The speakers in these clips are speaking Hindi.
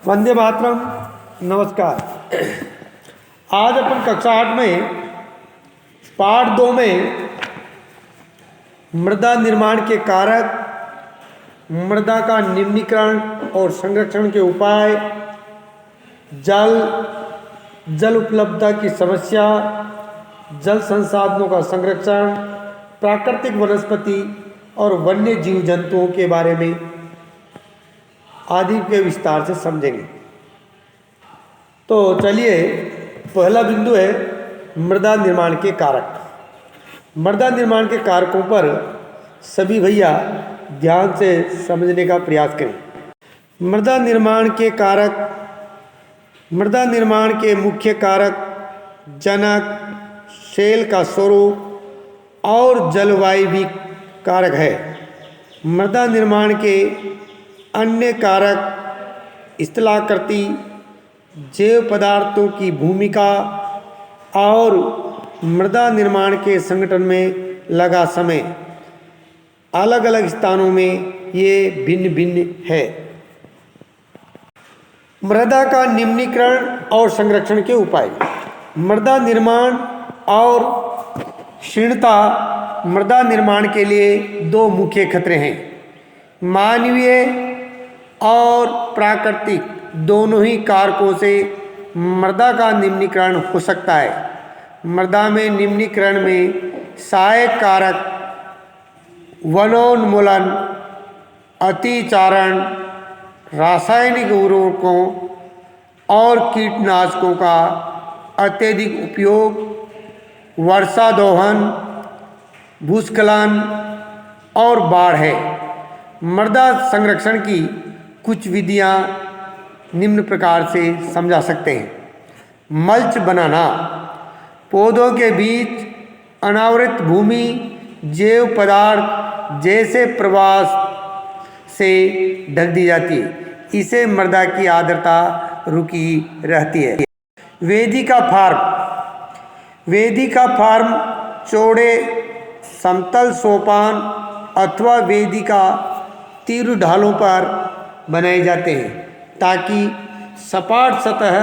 वंदे मातरम। नमस्कार। आज अपन कक्षा 8 में पाठ 2 में मृदा निर्माण के कारक, मृदा का निम्नीकरण और संरक्षण के उपाय, जल उपलब्धता की समस्या, जल संसाधनों का संरक्षण, प्राकृतिक वनस्पति और वन्य जीव जंतुओं के बारे में आदि के विस्तार से समझेंगे। तो चलिए, पहला बिंदु है मृदा निर्माण के कारक। मृदा निर्माण के कारकों पर सभी भैया ध्यान से समझने का प्रयास करें। मृदा निर्माण के कारक, मृदा निर्माण के मुख्य कारक जनक, शेल का स्वरूप और जलवायु भी कारक है। मृदा निर्माण के अन्य कारक स्थलाकृति, जैव पदार्थों की भूमिका और मृदा निर्माण के संगठन में लगा समय, अलग अलग स्थानों में ये भिन्न भिन्न है। मृदा का निम्नीकरण और संरक्षण के उपाय। मृदा निर्माण और क्षीणता मृदा निर्माण के लिए दो मुख्य खतरे हैं। मानवीय और प्राकृतिक दोनों ही कारकों से मृदा का निम्नीकरण हो सकता है। मृदा में निम्नीकरण में सहायक कारक वनोन्मूलन, अतिचारण, रासायनिक उर्वरकों और कीटनाशकों का अत्यधिक उपयोग, वर्षा दोहन, भूस्खलन और बाढ़ है। मृदा संरक्षण की कुछ विधियां निम्न प्रकार से समझा सकते हैं। मल्च बनाना, पौधों के बीच अनावृत भूमि जैव पदार्थ जैसे प्रवास से ढक दी जाती है। इसे मृदा की आर्द्रता रुकी रहती है। वेदिका फार्म, वेदिका फार्म चौड़े समतल सोपान अथवा वेदिका तीव्र ढालों पर बनाए जाते हैं ताकि सपाट सतह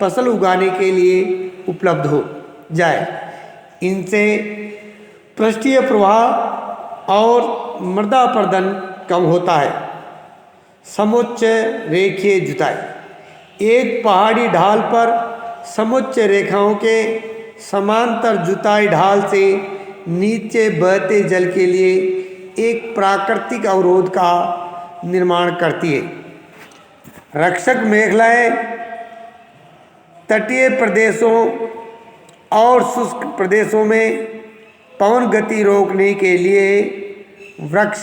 फसल उगाने के लिए उपलब्ध हो जाए। इनसे पृष्ठीय प्रवाह और मृदा अपरदन कम होता है। समुच्च रेखीय जुताई, एक पहाड़ी ढाल पर समुच्च रेखाओं के समांतर जुताई ढाल से नीचे बहते जल के लिए एक प्राकृतिक अवरोध का निर्माण करती है। रक्षक मेखलाएं तटीय प्रदेशों और शुष्क प्रदेशों में पवन गति रोकने के लिए वृक्ष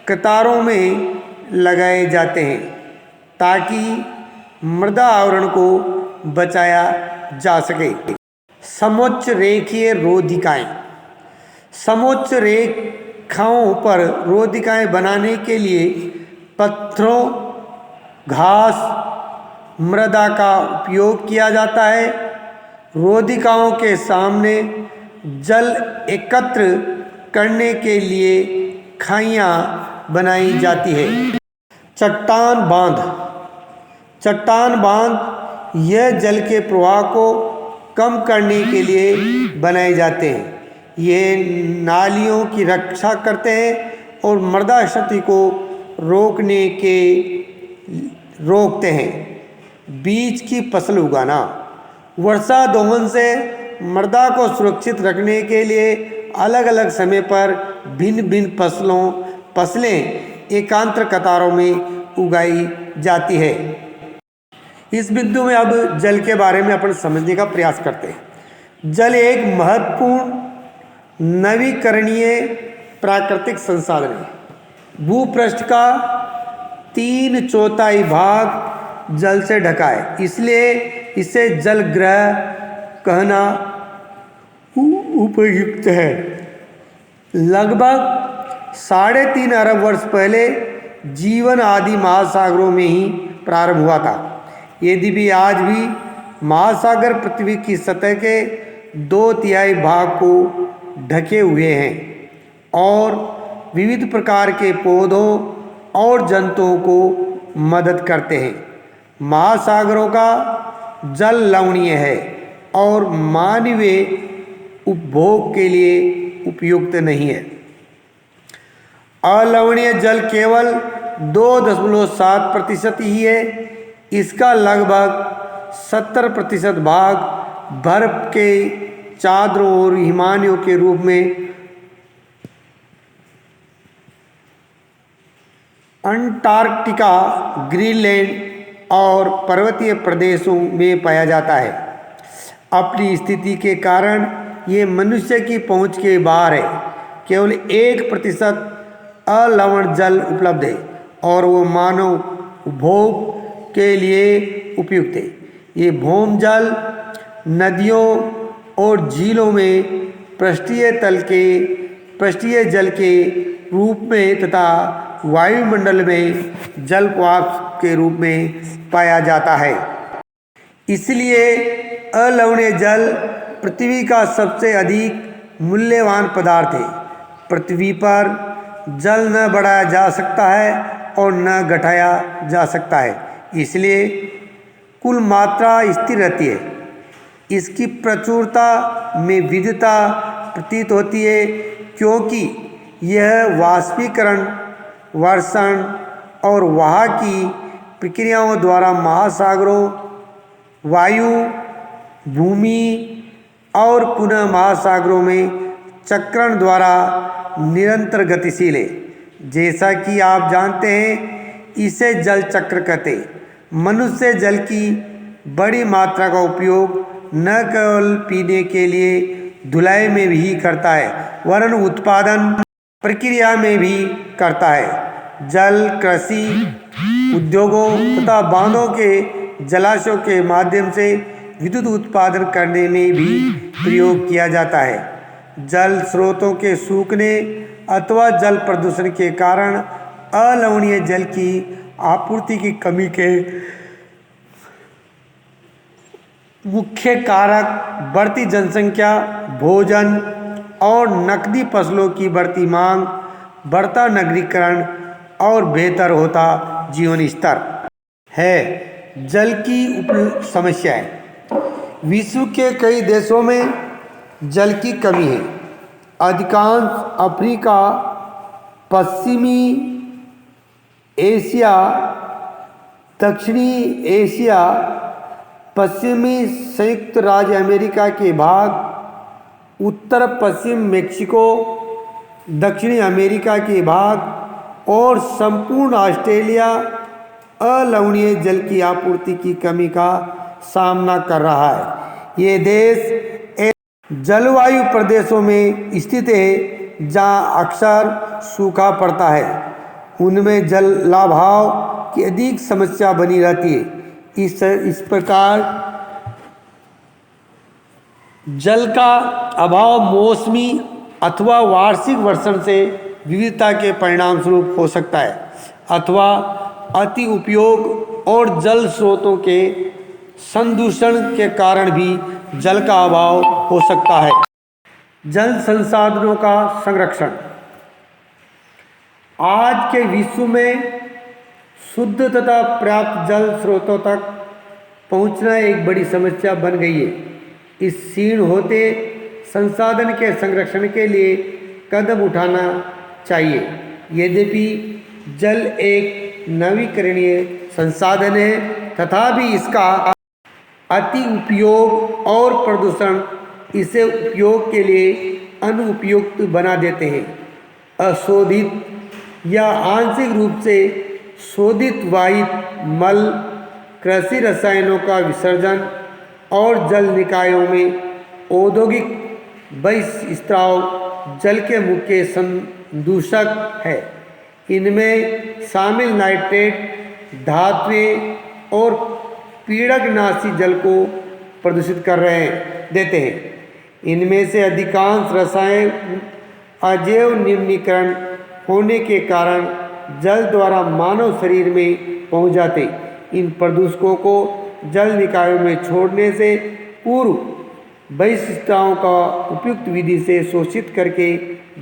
कतारों में लगाए जाते हैं ताकि मृदा आवरण को बचाया जा सके। समोच्च रेखीय रोधिकाएं, समोच्च रेखाओं पर रोधिकाएं बनाने के लिए पत्थरों, घास, मृदा का उपयोग किया जाता है। रोधिकाओं के सामने जल एकत्र करने के लिए खाइयां बनाई जाती है। चट्टान बांध, चट्टान बांध यह जल के प्रवाह को कम करने के लिए बनाए जाते हैं। ये नालियों की रक्षा करते हैं और मृदा क्षति को रोकते हैं। बीज की फसल उगाना, वर्षा दोहन से मृदा को सुरक्षित रखने के लिए अलग अलग समय पर भिन्न भिन्न फसलें एकांतर कतारों में उगाई जाती है। इस बिंदु में अब जल के बारे में अपन समझने का प्रयास करते हैं। जल एक महत्वपूर्ण नवीकरणीय प्राकृतिक संसाधन है। भूपृष्ठ का 3/4 भाग जल से ढका है, इसलिए इसे जल ग्रह कहना उपयुक्त है। लगभग 3.5 अरब वर्ष पहले जीवन आदि महासागरों में ही प्रारंभ हुआ था। यदि भी आज भी महासागर पृथ्वी की सतह के 2/3 भाग को ढके हुए हैं और विविध प्रकार के पौधों और जंतुओं को मदद करते हैं। महासागरों का जल लवणीय है और मानवीय उपभोग के लिए उपयुक्त नहीं है। अलवणीय जल केवल 2.7% ही है। इसका लगभग 70% भाग बर्फ के चादरों और हिमानियों के रूप में अंटार्कटिका, ग्रीनलैंड और पर्वतीय प्रदेशों में पाया जाता है। अपनी स्थिति के कारण ये मनुष्य की पहुंच के बाहर है। केवल 1% अलवण जल उपलब्ध है और वो मानव उपभोग के लिए उपयुक्त है। ये भौम जल नदियों और झीलों में पृष्ठीय जल के रूप में तथा वायुमंडल में जल वाष्प के रूप में पाया जाता है। इसलिए अलवणीय जल पृथ्वी का सबसे अधिक मूल्यवान पदार्थ है। पृथ्वी पर जल न बढ़ाया जा सकता है और न घटाया जा सकता है, इसलिए कुल मात्रा स्थिर रहती है। इसकी प्रचुरता में विविधता प्रतीत होती है क्योंकि यह वाष्पीकरण, वर्षण और वहाँ की प्रक्रियाओं द्वारा महासागरों, वायु, भूमि और पुनः महासागरों में चक्रण द्वारा निरंतर गतिशील है। जैसा कि आप जानते हैं, इसे जल चक्र कहते हैं। मनुष्य जल की बड़ी मात्रा का उपयोग न केवल पीने के लिए धुलाई में भी करता है वरन उत्पादन प्रक्रिया में भी करता है। जल कृषि उद्योगों तथा बांधों के जलाशयों के माध्यम से विद्युत उत्पादन करने में भी प्रयोग किया जाता है। जल स्रोतों के सूखने अथवा जल प्रदूषण के कारण अलवणीय जल की आपूर्ति की कमी के मुख्य कारक बढ़ती जनसंख्या, भोजन और नकदी फसलों की बढ़ती मांग, बढ़ता नगरीकरण और बेहतर होता जीवन स्तर है। जल की समस्याएं। विश्व के कई देशों में जल की कमी है। अधिकांश अफ्रीका, पश्चिमी एशिया, दक्षिणी एशिया, पश्चिमी संयुक्त राज्य अमेरिका के भाग, उत्तर पश्चिम मेक्सिको, दक्षिणी अमेरिका के भाग और संपूर्ण ऑस्ट्रेलिया अलवणीय जल की आपूर्ति की कमी का सामना कर रहा है। ये देश जलवायु प्रदेशों में स्थित है जहाँ अक्सर सूखा पड़ता है। उनमें जलाभाव की अधिक समस्या बनी रहती है। इस प्रकार जल का अभाव मौसमी अथवा वार्षिक वर्षण से विविधता के परिणाम स्वरूप हो सकता है अथवा अति उपयोग और जल स्रोतों के संदूषण के कारण भी जल का अभाव हो सकता है। जल संसाधनों का संरक्षण। आज के विश्व में शुद्ध तथा पर्याप्त जल स्रोतों तक पहुंचना एक बड़ी समस्या बन गई है। इस क्षीण होते संसाधन के संरक्षण के लिए कदम उठाना चाहिए। यद्यपि जल एक नवीकरणीय संसाधन है तथापि इसका अति उपयोग और प्रदूषण इसे उपयोग के लिए अनुपयुक्त बना देते हैं। अशोधित या आंशिक रूप से शोधित वाहित मल, कृषि रसायनों का विसर्जन और जल निकायों में औद्योगिक बहिस्त्राव जल के मुख्य संदूषक है। इनमें शामिल नाइट्रेट, धातुएं और पीड़कनाशी जल को प्रदूषित कर देते हैं। इनमें से अधिकांश रसायन अजैव निम्नीकरण होने के कारण जल द्वारा मानव शरीर में पहुंच जाते। इन प्रदूषकों को जल निकायों में छोड़ने से पूर्व बहिष्करण का उपयुक्त विधि से शोषित करके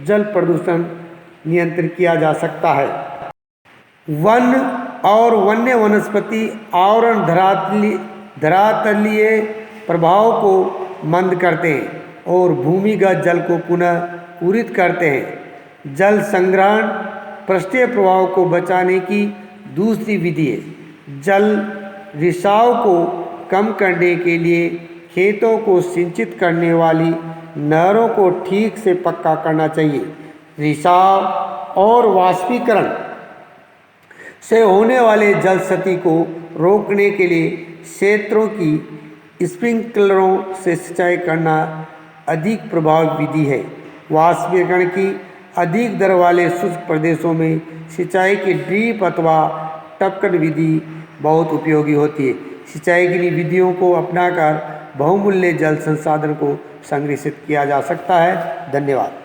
जल प्रदूषण नियंत्रित किया जा सकता है। वन और वन्य वनस्पति आवरण धरातलीय प्रभाव को मंद करते हैं और भूमिगत जल को पुनः पूरित करते हैं। जल संग्रहण पृष्ठीय प्रभाव को बचाने की दूसरी विधि है। जल रिसाव को कम करने के लिए खेतों को सिंचित करने वाली नहरों को ठीक से पक्का करना चाहिए। रिसाव और वाष्पीकरण से होने वाले जल क्षति को रोकने के लिए क्षेत्रों की स्प्रिंकलरों से सिंचाई करना अधिक प्रभावी विधि है। वाष्पीकरण की अधिक दर वाले शुष्क प्रदेशों में सिंचाई की ड्रिप अथवा टपकन विधि बहुत उपयोगी होती है। सिंचाई की विधियों को अपनाकर बहुमूल्य जल संसाधन को संरक्षित किया जा सकता है। धन्यवाद।